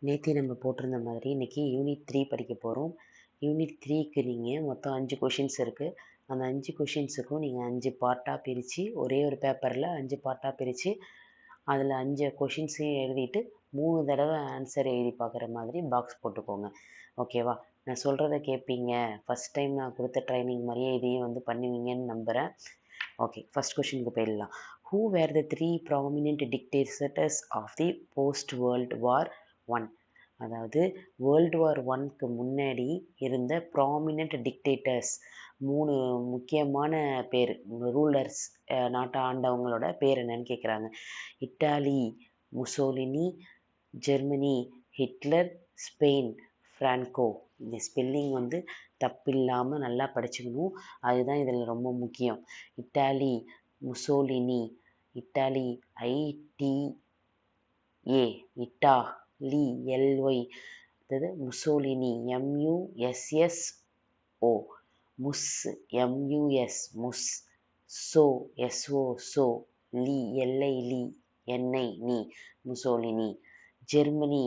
நேத்தி நம்ம போட்டிருந்த மாதிரி இன்னைக்கு யூனிட் 3 படிக்க போகிறோம். யூனிட் 3க்கு நீங்கள் மொத்தம் 5 கொஷின்ஸ் இருக்குது. அந்த 5 கொஷின்ஸுக்கும் நீங்கள் 5 பார்ட்டாக பிரித்து ஒரே ஒரு பேப்பரில் 5 பார்ட்டாக பிரித்து அதில் 5 கொஷின்ஸையும் எழுதிட்டு 3 தடவை ஆன்சர் எழுதி பார்க்குற மாதிரி பாக்ஸ் போட்டுக்கோங்க. ஓகேவா? நான் சொல்கிறத கேட்பீங்க. ஃபஸ்ட் டைம் நான் கொடுத்த ட்ரைனிங் மாதிரியே இதையும் வந்து பண்ணுவீங்கன்னு நம்புகிறேன். ஓகே, ஃபஸ்ட் கொஷினுக்கு போயிடலாம். Who were the 3 prominent dictators of the post World War 1? அதாவது வேர்ல்டு வார் 1க்கு முன்னாடி இருந்த ப்ராமினென்ட் டிக்டேட்டர்ஸ் 3 முக்கியமான பேர், ரூலர்ஸ், நாட்டை ஆண்டவங்களோட பேர் என்னன்னு கேட்குறாங்க. Italy Mussolini, Germany Hitler, Spain Franco. இந்த ஸ்பெல்லிங் வந்து தப்பில்லாமல் நல்லா படிச்சுக்கணும். அதுதான் இதில் ரொம்ப முக்கியம். Italy Mussolini, Italy ITA, Italy LY, அடுத்தது முசோலினி MUSSO, முஸ் MUS முஸ், சோ SO சோ, லி LI லி, NI நீ, முசோலினி. ஜெர்மனி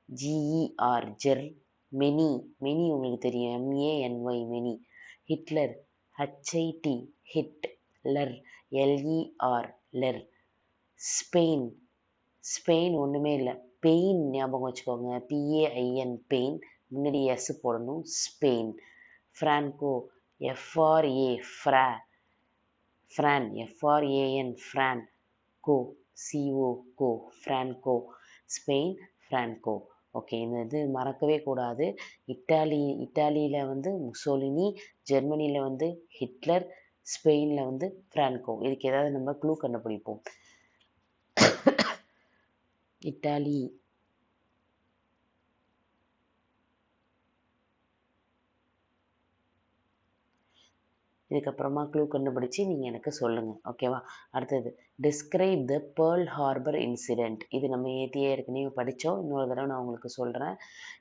GER ஜெர், மெனி உங்களுக்கு தெரியும், MANY many. Hitler HIT hit, லர் LER லர். ஸ்பெயின் ஒன்றுமே இல்லை, பெயின் ஞாபகம் வச்சுக்கோங்க, PAIN பெயின், முன்னாடி எஸ் போடணும், Spain. Franco FRA prawn, FRAN prawn, CO கோ, ஃப்ரான்கோ. Spain Franco. ஓகே, இந்த இது மறக்கவே கூடாது. இட்டாலியில் வந்து முசோலினி, ஜெர்மனியில் வந்து ஹிட்லர், ஸ்பெயினில் வந்து ஃப்ரான்கோ. இதுக்கு ஏதாவது நம்ம க்ளூ கண்டுபிடிப்போம். இட்டாலி இதுக்கப்புறமா க்ளூ கண்டுபிடிச்சி நீங்கள் எனக்கு சொல்லுங்கள். ஓகேவா? அடுத்தது describe the Pearl Harbor incident. இது நம்ம ஏற்கனவே படித்தோம். இன்னொரு தடவை நான் உங்களுக்கு சொல்கிறேன்,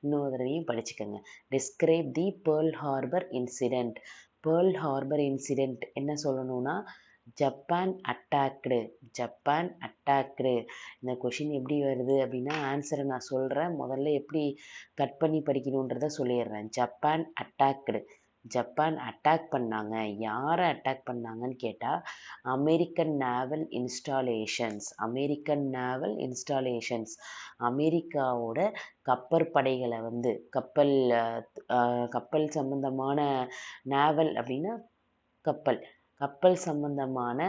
இன்னொரு தடவையும் படிச்சுக்கோங்க. Describe the Pearl Harbor incident. Pearl Harbor incident என்ன சொல்லணும்னா ஜப்பான் அட்டாக்டு. இந்த கொஷின் எப்படி வருது அப்படின்னா ஆன்சரை நான் சொல்கிறேன், முதல்ல எப்படி கட் பண்ணி படிக்கணுன்றதை சொல்லிடுறேன். ஜப்பான் அட்டாக் பண்ணாங்க. யாரை அட்டாக் பண்ணாங்கன்னு கேட்டால் அமெரிக்கன் நேவல் இன்ஸ்டாலேஷன்ஸ். அமெரிக்காவோட கப்பற்படைகளை வந்து கப்பல் சம்பந்தமான நேவல் அப்படின்னா கப்பல் சம்பந்தமான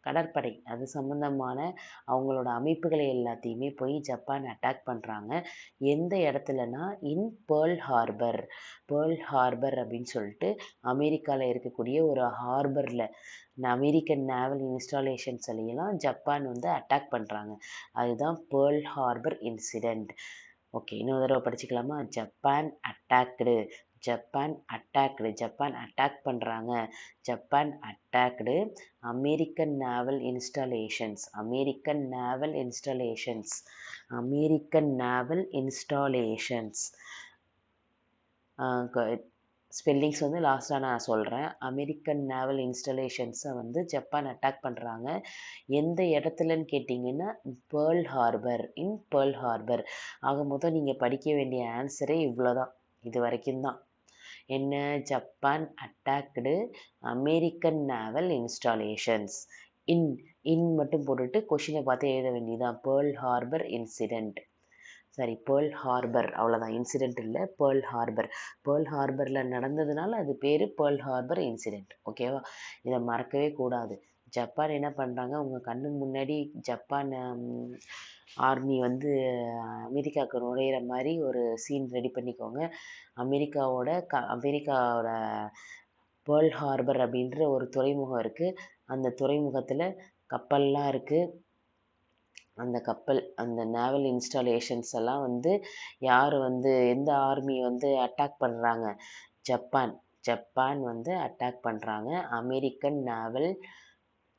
கடற்படை, அது சம்பந்தமான அவங்களோட அமைப்புகளை எல்லாத்தையுமே போய் ஜப்பான் அட்டாக் பண்ணுறாங்க. எந்த இடத்துலனா இன் பேர்ல் ஹார்பர் அப்படின்னு சொல்லிட்டு அமெரிக்காவில் இருக்கக்கூடிய ஒரு ஹார்பரில் அமெரிக்கன் நேவல் இன்ஸ்டாலேஷன்ஸ் எல்லாம் ஜப்பான் வந்து அட்டாக் பண்ணுறாங்க. அதுதான் பேர்ல் ஹார்பர் இன்சிடெண்ட். ஓகே, இன்னொரு தடவை படிச்சுக்கலாமா? ஜப்பான் அட்டாக் பண்ணுறாங்க. Japan attacked American naval installations. Spellings வந்து லாஸ்ட்டாக நான் சொல்கிறேன். அமெரிக்கன் நேவல் இன்ஸ்டாலேஷன்ஸை வந்து ஜப்பான் அட்டாக் பண்ணுறாங்க. எந்த இடத்துலன்னு கேட்டிங்கன்னா பேர்ல் ஹார்பர். ஆக மொத்தம் நீங்கள் படிக்க வேண்டிய ஆன்சரே இவ்வளோதான், இது வரைக்கும் தான். என்ன? Japan attacked American naval installations. In மட்டும் போட்டுட்டு கொஷினை பார்த்து எழுத வேண்டியதான். Pearl Harbor incident. சரி, பேர்ல் ஹார்பர், அவ்வளோதான். இன்சிடெண்ட் இல்லை, பேர்ல் ஹார்பரில் நடந்ததுனால அது பேர் பேர்ல் ஹார்பர் இன்சிடெண்ட். ஓகேவா? இதை மறக்கவே கூடாது. ஜப்பான் என்ன பண்ணுறாங்க, உங்கள் கண்ணு முன்னாடி ஜப்பான் ஆர்மி வந்து அமெரிக்காவுக்கு நுழையிற மாதிரி ஒரு சீன் ரெடி பண்ணிக்கோங்க. அமெரிக்காவோட பேர்ல் ஹார்பர் அப்படின்ற ஒரு துறைமுகம் இருக்குது. அந்த துறைமுகத்தில் கப்பல்லாம் இருக்குது. அந்த நேவல் இன்ஸ்டாலேஷன்ஸ் எல்லாம் வந்து யார் வந்து எந்த ஆர்மி வந்து அட்டாக் பண்ணுறாங்க? ஜப்பான் வந்து அட்டாக் பண்ணுறாங்க அமெரிக்கன் நேவல்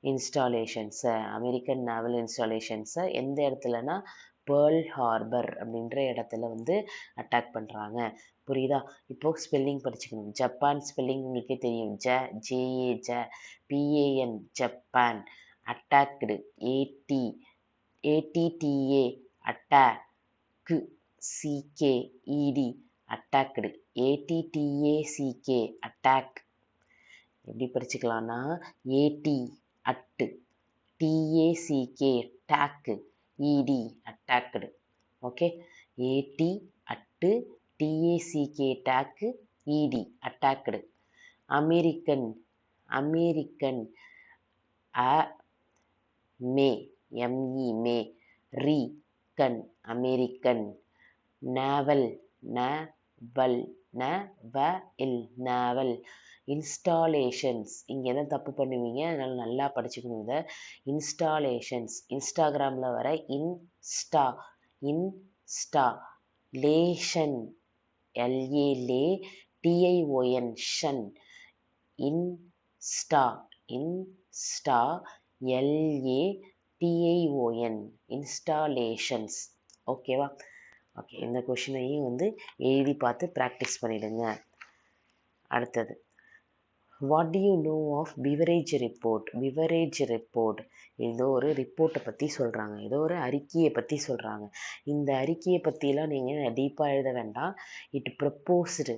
இன்ஸ்டாலேஷன்ஸை. எந்த இடத்துலனா பேர்ல் ஹார்பர் அப்படின்ற இடத்துல வந்து அட்டாக் பண்ணுறாங்க. புரியுதா? இப்போது ஸ்பெல்லிங் படிச்சுக்கணும். ஜப்பான் ஸ்பெல்லிங் உங்களுக்கே தெரியும். JAPAN, Japan. Attacked ATTA, attack. attacked, ATTACK, attack. எப்படி படிச்சுக்கலாம்னா AT at, TACK tack, ED attacked. Okay, AT at, TACK tack, ED attacked. American, American, மே, ME மே, கன், American. Novel, novel, novel. Installations, இங்கே தான் தப்பு பண்ணுவீங்க, அதனால் நல்லா படிச்சுக்கணும் இதை. இன்ஸ்டாலேஷன்ஸ், இன்ஸ்டாகிராமில் வர இன்ஸ்டா, லேஷன், LA லே, TION ஷன், இன்ஸ்டா, LA TION, இன்ஸ்டாலேஷன்ஸ். ஓகேவா? ஓகே, இந்த கொஷினையும் எழுதி பார்த்து ப்ராக்டிஸ் பண்ணிடுங்க. அடுத்தது, what do you know of beverage report? Beverage report ஏதோ ஒரு ரிப்போர்ட்டை பற்றி சொல்கிறாங்க, ஏதோ ஒரு அறிக்கையை பற்றி சொல்கிறாங்க. இந்த அறிக்கையை பற்றிலாம் நீங்கள் டீப்பாக எழுத வேண்டாம். இட் ப்ரப்போஸ்டு,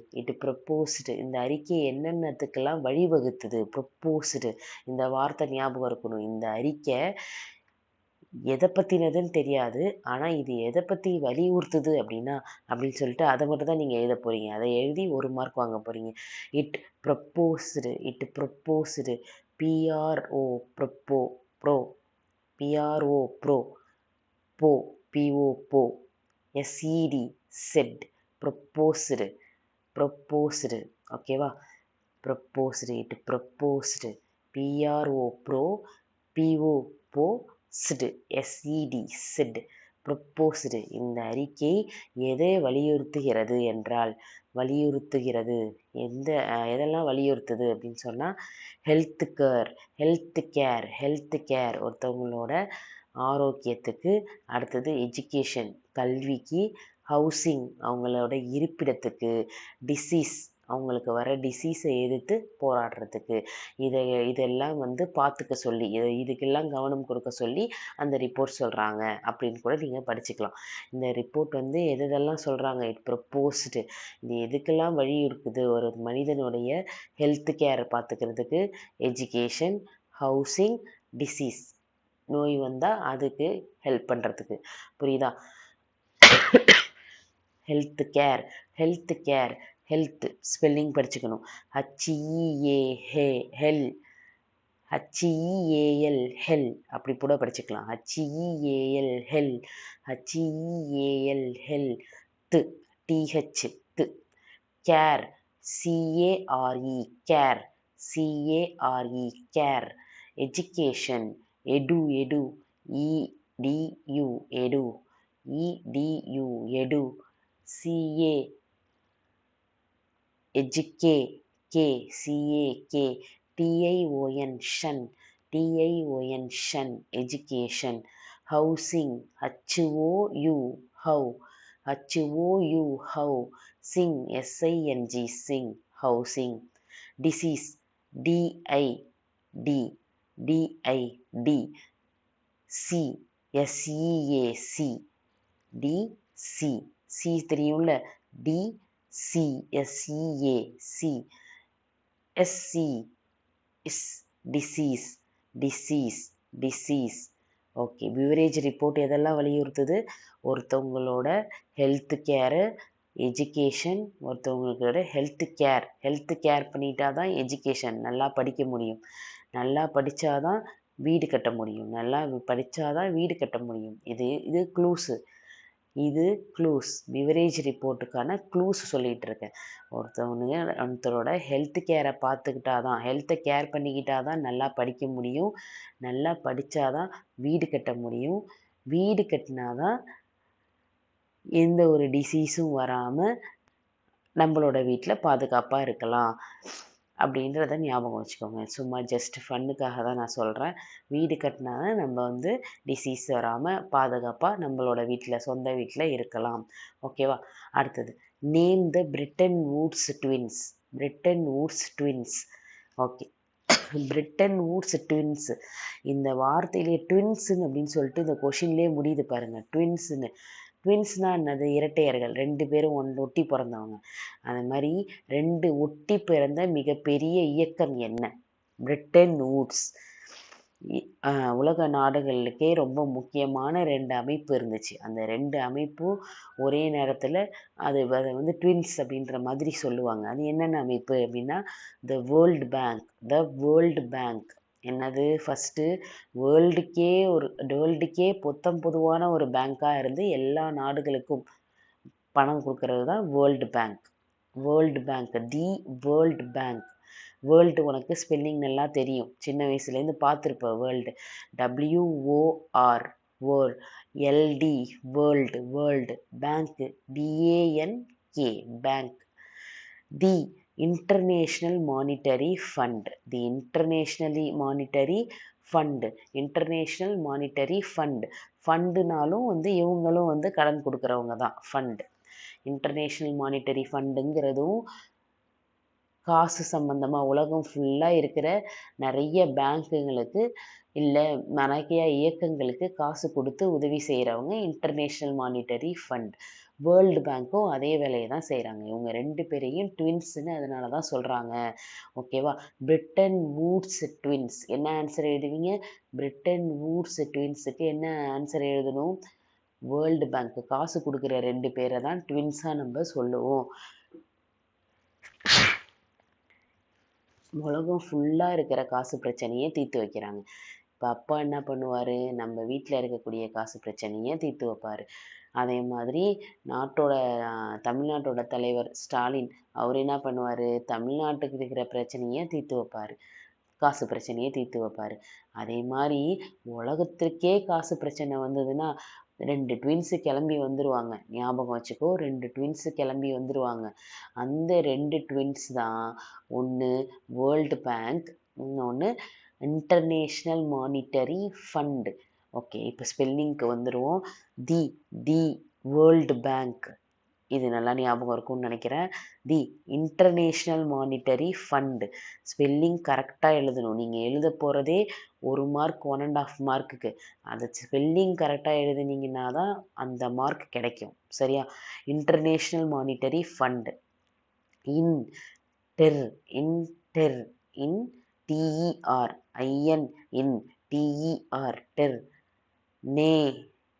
இந்த அறிக்கை என்னென்னத்துக்கெல்லாம் வழிவகுத்துது. ப்ரப்போஸ்டு, இந்த வார்த்தை ஞாபகம் இருக்கணும். இந்த அறிக்கை எதை பற்றினதுன்னு தெரியாது, ஆனால் இது எதை பற்றி வலியுறுத்துது அப்படின்னு சொல்லிட்டு அதை மட்டும் தான் நீங்கள் எழுத போகிறீங்க. அதை எழுதி 1 மார்க் வாங்க போகிறீங்க. It proposed, PRO PO SED செட், ப்ரப்போஸ்டு. ஓகேவா? Proposed, it proposed, PRO PO SED செட், ப்ரப்போஸ்டு. இந்த அறிக்கை எதை வலியுறுத்துகிறது என்றால், எதெல்லாம் வலியுறுத்துது அப்படின்னு சொன்னால், ஹெல்த் கேர் ஒருத்தவங்களோட ஆரோக்கியத்துக்கு. அடுத்தது எஜுகேஷன், கல்விக்கு. ஹவுசிங், அவங்களோட இருப்பிடத்துக்கு. டிசீஸ், அவங்களுக்கு வர டிசீஸை எதிர்த்து போராடுறதுக்கு. இதெல்லாம் பார்த்துக்க சொல்லி, இதுக்கெல்லாம் கவனம் கொடுக்க சொல்லி அந்த ரிப்போர்ட் சொல்கிறாங்க அப்படின்னு கூட நீங்கள் படிச்சுக்கலாம். இந்த ரிப்போர்ட் எதெல்லாம் சொல்கிறாங்க, இட் ப்ரப்போஸ்டு, இது எதுக்கெல்லாம் வழி இருக்குது, ஒரு மனிதனுடைய ஹெல்த் கேரை பார்த்துக்கிறதுக்கு. எஜுகேஷன், ஹவுசிங், டிசீஸ், நோய் வந்தால் அதுக்கு ஹெல்ப் பண்ணுறதுக்கு. புரியுதா? ஹெல்த் கேர், ஹெல்த் ஸ்பெல்லிங் படிச்சுக்கணும். HEAL ஹெல் அப்படி கூட படிச்சுக்கலாம். HEAL ஹெல், TH கேர், CARE எஜுகேஷன், எடு, EDU CA educate, TION shun, education. Housing, HOU, sing, SING, housing. Disease, DID, C தெரியும்ல, டிசீஸ். ஓகே, பிவரேஜ் ரிப்போர்ட் எதெல்லாம் வலியுறுத்துது? ஒருத்தவங்களோட ஹெல்த் கேரு, எஜுகேஷன். ஒருத்தவங்களோட ஹெல்த் கேர் பண்ணிட்டா தான் எஜுகேஷன், நல்லா படிக்க முடியும். நல்லா படித்தாதான் வீடு கட்ட முடியும். இது க்ளூஸ். பிவரேஜ் ரிப்போர்ட்டுக்கான க்ளூஸ் சொல்லிகிட்டு இருக்கேன். ஒருத்தரோட ஹெல்த் கேரை பார்த்துக்கிட்டாதான், ஹெல்த்தை கேர் பண்ணிக்கிட்டாதான் நல்லா படிக்க முடியும். நல்லா படித்தாதான் வீடு கட்ட முடியும். வீடு கட்டினாதான் எந்த ஒரு டிசீஸும் வராமல் நம்மளோட வீட்டில் பாதுகாப்பாக இருக்கலாம் அப்படின்றத ஞாபகம் வச்சுக்கோங்க. சும்மா ஜஸ்ட் ஃபன்னுக்காக தான் நான் சொல்கிறேன். வீடு கட்டினா தான் நம்ம டிசீஸ் வராமல் பாதுகாப்பாக நம்மளோட வீட்டில், சொந்த வீட்டில் இருக்கலாம். ஓகேவா? அடுத்தது, name the Bretton Woods twins. Okay, Britain Woods twins, இந்த வார்த்தையிலே ட்வின்ஸுன்னு அப்படின்னு சொல்லிட்டு இந்த கொஷின்லேயே முடியுது பாருங்கள். ட்வின்ஸுன்னு ட்வின்ஸ்னால் என்னது? இரட்டையர்கள், 2 பேரும் ஒட்டி பிறந்தவங்க. அது மாதிரி 2 ஒட்டி பிறந்த மிகப்பெரிய இயக்கம் என்ன? Britain Woods. உலக நாடுகளுக்கே ரொம்ப முக்கியமான 2 அமைப்பு இருந்துச்சு. அந்த 2 அமைப்பும் ஒரே நேரத்தில் அதை வந்து ட்வின்ஸ் அப்படின்ற மாதிரி சொல்லுவாங்க. அது என்னென்ன அமைப்பு அப்படின்னா, த வேர்ல்டு பேங்க். என்னது? ஃபஸ்ட்டு வேர்ல்டுக்கே பொதுவான ஒரு பேங்காக இருந்து எல்லா நாடுகளுக்கும் பணம் கொடுக்கறது தான் World Bank. The World Bank. World உனக்கு ஸ்பெல்லிங் நல்லா தெரியும், சின்ன வயசுலேருந்து பார்த்துருப்ப. WOR வேர்ல்ட், LD வேர்ல்டு, பேங்க்கு BANK bank. The International Monetary Fund. ஃபண்டுனாலும் வந்து இவங்களும் வந்து கடன் கொடுக்குறவங்க தான். ஃபண்ட், இன்டர்நேஷ்னல் மானிட்டரி ஃபண்டுங்கிறதும் காசு சம்மந்தமாக உலகம் ஃபுல்லாக இருக்கிற நிறைய பேங்க்குங்களுக்கு இல்லை நிறைய இயக்கங்களுக்கு காசு கொடுத்து உதவி செய்கிறவங்க இன்டர்நேஷ்னல் மானிட்டரி ஃபண்ட். வேர்ல்டு பேங்க்கும் அதே வேலையை தான் செய்கிறாங்க. இவங்க 2 பேரையும் ட்வின்ஸுன்னு அதனால தான் சொல்கிறாங்க. ஓகேவா? Britain Woods twins. என்ன ஆன்சர் எழுதுவீங்க? பிரிட்டன் வூட்ஸ் ட்வின்ஸுக்கு என்ன ஆன்சர் எழுதணும்? World bank. காசு கொடுக்குற 2 பேரை தான் ட்வின்ஸாக நம்ம சொல்லுவோம். உலகம் ஃபுல்லாக இருக்கிற காசு பிரச்சனையை தீர்த்து வைக்கிறாங்க. இப்போ அப்பா என்ன பண்ணுவார்? நம்ம வீட்டில் இருக்கக்கூடிய காசு பிரச்சனையை தீர்த்து வைப்பார். அதே மாதிரி தமிழ்நாட்டோட தலைவர் ஸ்டாலின், அவர் என்ன பண்ணுவார்? தமிழ்நாட்டுக்கு இருக்கிற பிரச்சனையை தீர்த்து வைப்பார், காசு பிரச்சனையை தீர்த்து வைப்பார். அதே மாதிரி உலகத்திற்கே காசு பிரச்சனை வந்ததுன்னா 2 ட்வின்ஸு கிளம்பி வந்துடுவாங்க. ஞாபகம் வச்சுக்கோ, 2 ட்வின்ஸு கிளம்பி வந்துடுவாங்க. அந்த 2 ட்வின்ஸ் தான், ஒன்று வேர்ல்டு பேங்க், இன்னொன்று இன்டர்நேஷ்னல் மானிட்டரி ஃபண்ட். ஓகே, இப்போ ஸ்பெல்லிங்க்கு வந்துடுவோம். தி வேர்ல்டு பேங்க், இது நல்லா ஞாபகம் இருக்கும்னு நினைக்கிறேன். தி இன்டர்நேஷ்னல் மானிட்டரி ஃபண்ட். ஸ்பெல்லிங் கரெக்டாக எழுதணும். நீங்கள் எழுத போகிறதே 1 மார்க், 1.5 மார்க்குக்கு. அந்த ஸ்பெல்லிங் கரெக்டாக எழுதுனீங்கன்னா தான் அந்த மார்க் கிடைக்கும். சரியா? International Monetary Fund. இன்டெர் டெர், நே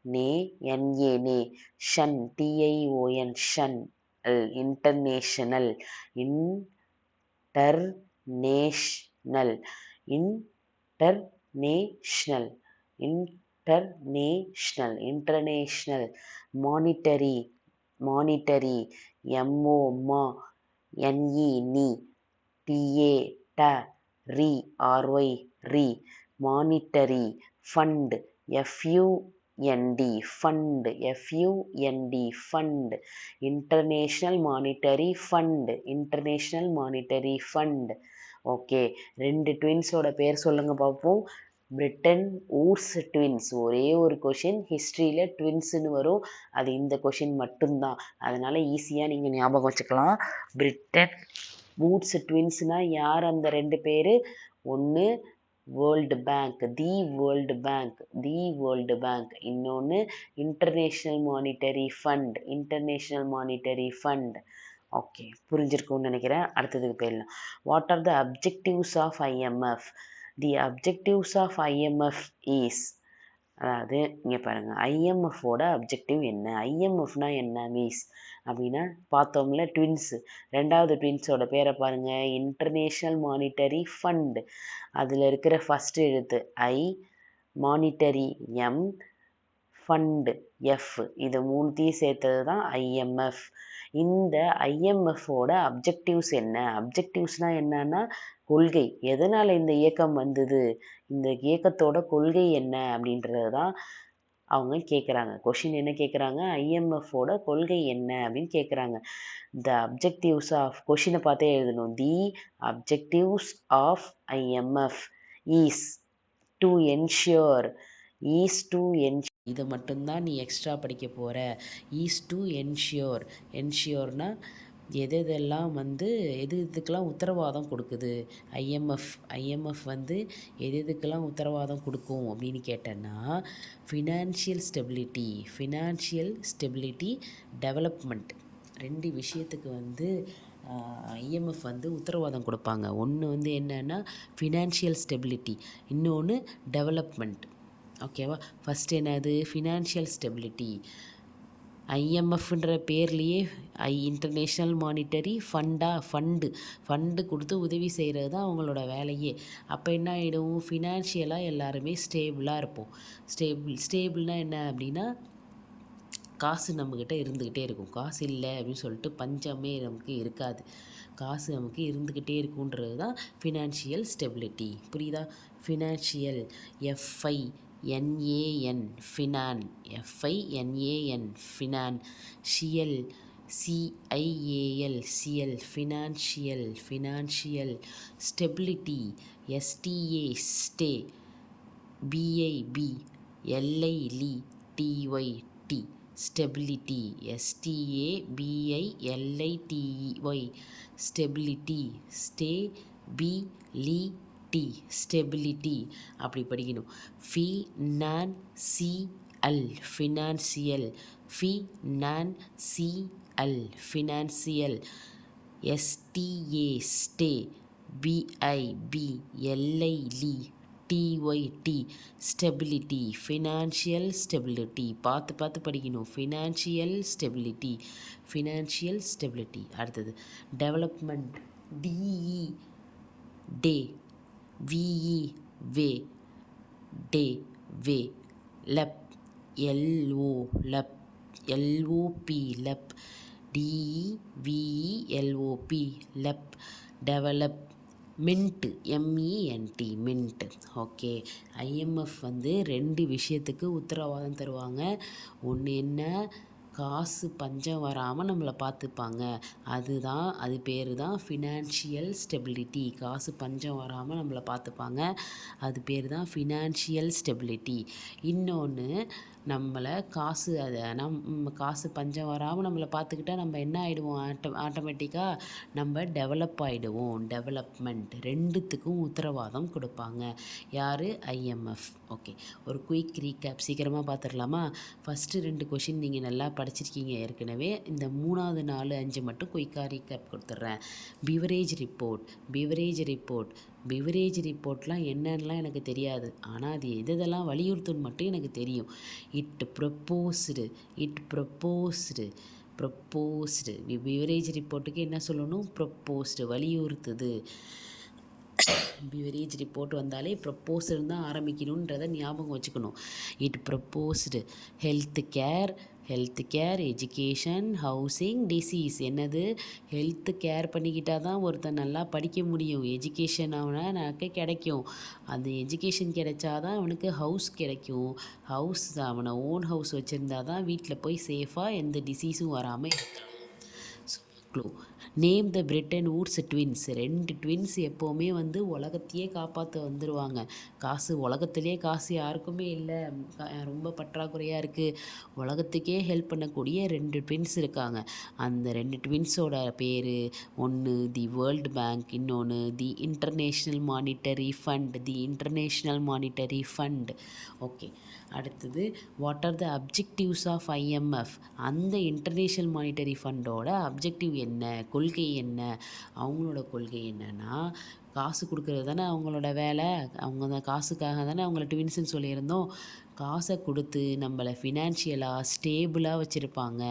NA, ஷன் TION, ஷன், international, international monetary, MO, NE, ரி, monetary fund, fund, International Monetary Fund. Okay, 2 ட்வின்ஸோட பேர் சொல்லுங்க பார்ப்போம். Bretton Woods twins. ஒரே ஒரு கொஷின் ஹிஸ்ட்ரியில் ட்வின்ஸுன்னு வரும், அது இந்த கொஷின் மட்டும்தான். அதனால் ஈஸியாக நீங்கள் ஞாபகம் வச்சுக்கலாம். பிரிட்டன் வூட்ஸ் ட்வின்ஸ்னால் யார் அந்த 2 பேர்? ஒன்று World Bank, the World Bank. இன்னொன்று இன்டர்நேஷ்னல் மானிட்டரி ஃபண்ட். ஓகே, புரிஞ்சிருக்கும்னு நினைக்கிறேன். அடுத்ததுக்கு போயிடலாம். What are the objectives of IMF? The objectives of IMF is, அதாவது இங்கே பாருங்கள், IMFோட அப்ஜெக்டிவ் என்ன? IMFனா என்ன மீஸ் அப்படின்னா, பார்த்தோம்ல ட்வின்ஸு, 2வது ட்வின்ஸோட பேரை பாருங்கள், இன்டர்நேஷ்னல் மானிட்டரி ஃபண்ட். அதில் இருக்கிற ஃபஸ்ட்டு எழுத்து I, monetary M, fund F, இது 3த்தையும் சேர்த்தது தான் IMF. இந்த IMFோட அப்ஜெக்டிவ்ஸ் என்ன? அப்ஜெக்டிவ்ஸ்னால் என்னன்னா கொள்கை. எதனால் இந்த இயக்கம் வந்தது, இந்த இயக்கத்தோட கொள்கை என்ன அப்படின்றது தான் அவங்க கேட்குறாங்க. கொஷின் என்ன கேட்குறாங்க? IMFோட கொள்கை என்ன அப்படின்னு கேட்குறாங்க. த அப்ஜெக்டிவ்ஸ் ஆஃப், கொஷினை பார்த்தே எழுதணும். The objectives of IMF is to ensure, இதை மட்டும்தான் நீ எக்ஸ்ட்ரா படிக்க போகிற. ஈஸ் டு என்ஷியோர்னா எதெல்லாம் வந்து எதுக்கெல்லாம் உத்தரவாதம் கொடுக்குது ஐஎம்எஃப் வந்து எதுக்கெல்லாம் உத்தரவாதம் கொடுக்கும் அப்படின்னு கேட்டேன்னா ஃபினான்ஷியல் ஸ்டெபிலிட்டி டெவலப்மெண்ட் 2 விஷயத்துக்கு வந்து ஐஎம்எஃப் வந்து உத்தரவாதம் கொடுப்பாங்க. ஒன்று வந்து என்னென்னா ஃபினான்ஷியல் ஸ்டெபிலிட்டி, இன்னொன்று டெவலப்மெண்ட். ஓகேவா? ஃபஸ்ட் என்னது ஃபினான்ஷியல் ஸ்டெபிலிட்டி. ஐஎம்எஃப்ன்ற பேர்லேயே இன்டர்நேஷ்னல் மானிட்டரி ஃபண்டு கொடுத்து உதவி செய்கிறது தான் அவங்களோட வேலையே. அப்போ என்ன ஆகிடும், ஃபினான்ஷியலாக எல்லாருமே ஸ்டேபிளாக இருப்போம். ஸ்டேபிள்னால் என்ன அப்படின்னா காசு நம்மக்கிட்ட இருந்துக்கிட்டே இருக்கும். காசு இல்லை அப்படின்னு சொல்லிட்டு பஞ்சமே நமக்கு இருக்காது. காசு நமக்கு இருந்துக்கிட்டே இருக்குன்றது தான் ஃபினான்ஷியல் ஸ்டெபிலிட்டி. புரியுதா? ஃபினான்ஷியல் FINAN ஃபினான் financial CIAL financial stability STA BIBLITY stability STABILITY stability அப்படி படிக்கணும். Financial STA BIBLITY stability financial stability. பார்த்து படிக்கணும். Financial stability. அடுத்தது டெவலப்மெண்ட் வே லப் LOP DEVELOP லப் டெவலப் MENT மின்ட். ஓகே, ஐஎம்எஃப் வந்து 2 விஷயத்துக்கு உத்தரவாதம் தருவாங்க. ஒன்று என்ன, காசு பஞ்சம் வராமல் நம்மளை பார்த்துப்பாங்க. அது பேர் தான் ஃபினான்ஷியல் ஸ்டெபிலிட்டி. காசு பஞ்சம் வராமல் நம்மளை பார்த்துப்பாங்க, அது பேர் தான் ஃபினான்ஷியல் ஸ்டெபிலிட்டி. இன்னொன்று, நம்மளை காசு பஞ்சம் வராமல் நம்மளை பார்த்துக்கிட்டா நம்ம என்ன ஆகிடுவோம், ஆட்டோமேட்டிக்காக நம்ம டெவலப் ஆகிடுவோம். டெவலப்மெண்ட் 2த்துக்கும் உத்தரவாதம் கொடுப்பாங்க. யார்? ஐஎம்எஃப். ஓகே, ஒரு குயிக் ரீகேப் சீக்கிரமாக பார்த்துடலாமா? ஃபஸ்ட்டு 2 கொஷின் நீங்கள் நல்லா படிச்சிருக்கீங்க ஏற்கனவே. இந்த 3வது 4, 5 மட்டும் குயிக்காக ரீகேப் கொடுத்துட்றேன். பிவரேஜ் ரிப்போர்ட்லாம் என்னன்னெலாம் எனக்கு தெரியாது, ஆனால் அது எதெல்லாம் வலியுறுத்துன்னு மட்டும் எனக்கு தெரியும். இட் ப்ரப்போஸ்டு பிவரேஜ் ரிப்போர்ட்டுக்கு என்ன சொல்லணும்? ப்ரப்போஸ்டு, வலியுறுத்துது. பிவரேஜ் ரிப்போர்ட் வந்தாலே ப்ரப்போஸ்டு தான் ஆரம்பிக்கணுன்றதை ஞாபகம் வச்சுக்கணும். It proposed health care education housing disease. என்னது? ஹெல்த்து கேர் பண்ணிக்கிட்டால் தான் ஒருத்தன் நல்லா படிக்க முடியும். எஜுகேஷன் அவனுக்கு கிடைக்கும். அந்த எஜுகேஷன் கிடைச்சாதான் அவனுக்கு ஹவுஸ் கிடைக்கும். அவனை ஓன் ஹவுஸ் வச்சுருந்தா தான் வீட்டில் போய் சேஃபாக எந்த டிசீஸும் வராமல் இருக்கலாம். Clue, name the Bretton Woods twins. 2 twins எப்போவுமே வந்து உலகத்தையே காப்பாற்ற வந்துடுவாங்க. உலகத்திலே காசு யாருக்குமே இல்லை, ரொம்ப பற்றாக்குறையாக இருக்குது, உலகத்துக்கே ஹெல்ப் பண்ணக்கூடிய 2 ட்வின்ஸ் இருக்காங்க. அந்த 2 ட்வின்ஸோட பேர், ஒன்று தி வேர்ல்டு பேங்க், இன்னொன்று the International Monetary Fund. Okay, அடுத்தது what are the objectives of IMF. அந்த இன்டர்நேஷ்னல் மானிட்டரி ஃபண்டோட அப்ஜெக்டிவ் என்ன, கொள்கை என்ன? அவங்களோட கொள்கை என்னன்னா, காசு கொடுக்கறது தானே அவங்களோட வேலை. அவங்க அந்த காசுக்காக தானே அவங்கள ட்வின்ஸுன்னு சொல்லியிருந்தோம். காசை கொடுத்து நம்மளை ஃபினான்ஷியலாக ஸ்டேபிளாக வச்சுருப்பாங்க.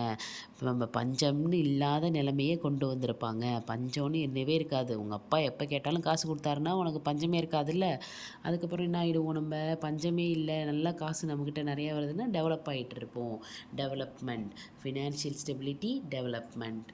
நம்ம பஞ்சம்னு இல்லாத நிலைமையே கொண்டு வந்திருப்பாங்க. பஞ்சம்னு என்னவே இருக்காது. உங்கள் அப்பா எப்போ கேட்டாலும் காசு கொடுத்தாருன்னா உனக்கு பஞ்சமே இருக்காதுல்ல. அதுக்கப்புறம் என்ன ஆகிடுவோம், நம்ம பஞ்சமே இல்லை, நல்லா காசு நம்மக்கிட்ட நிறையா வருதுன்னா டெவலப் ஆகிட்டு இருப்போம். Development, financial stability, development.